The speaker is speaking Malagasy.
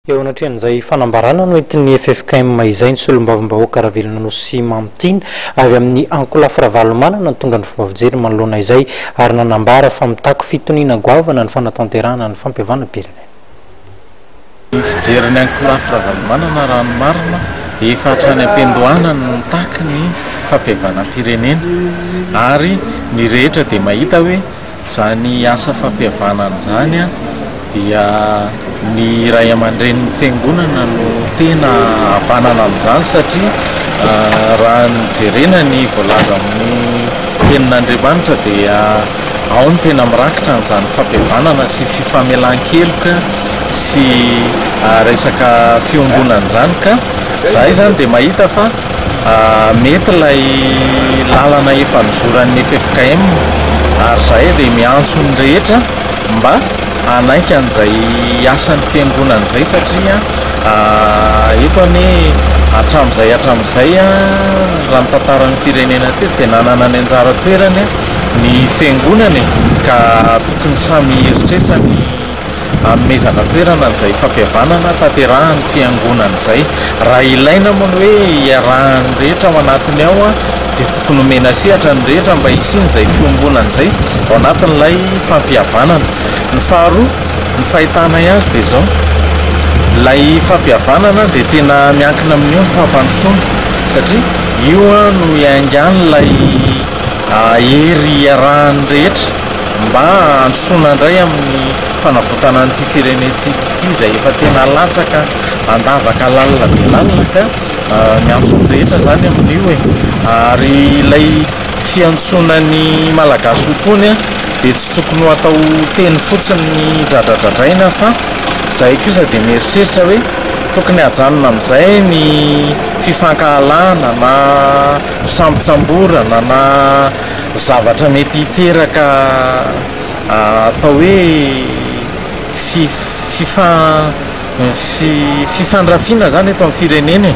eo anatrehan'izay fanambarana no entin'ny FFKM izay ny solombavambahoaka rahavelona no sy mamitiny avy amin'ny ankolafy ravalomanana nytonga ny fomba fijery manoloana izay ary nanambara fa mitako fitoniana goavana ny fanatanterahana ny fampiavana pirenena. Fijeriny ankolafy ravalomanana ranomarina efa hatrany ampendohana ny mitaky ny fampiavana pirenena ary ny rehetra dia mahita hoe zany asa fampiavana an'izany dia ny ray aman-dren'ny fiangonana no tena havanana amin'izany satria raha nijerena ny voalaza amin'ny tenin'Andriamanitra dia ao ny tena mirakitra n'izany fampiavanana sy fifamelan-keloka sy resaka fiangonana izany ka izay zany dia mahita fa mety ilay lalana efa nizoran'ny FFKM ary izay dia miantso ny rehetra mba anaika an'izay asan'ny fiangonana izay satria eto any hatramin'izay raha ny tantaran'ny firenena teto dia nanana ny anjara toerany ny fiangonana ka tokony samy eritreritra ny amezana toerana n'izay fampiavanana tanterahan'ny fiangonana izay raha ilaina moa hoe iarahan'ny rehetra ao anatiny ao dia tokony omena sehatra ny rehetra mba hisiny izay fiangonana izay ao anatin'ilay fampiavanana. Ny faharoa ny fahitana azy dia izao ilay fampiavanana dia tena miankina amin'io ny fampandrosoana satria io no iangan'ilay hery iarahan'ny rehetra mba androsoana indray amin'ny fanavotana n'ity firenentsika ity izay efa tena latsaka andavaka lalina dia lalina ka miantso ny rehetra zany amin'io ary ilay fiantsonany malagasy hotony dia tsy tokony ho atao teny fotsiny ny dradradradraina fa izay kosa dia mieritreritra hoe tokony hajanona amin'izay ny fifankahalana na fisambotsamborana na zavatra mety hiteraka atao hoe fifandrafiana zany eto amin'ny firenena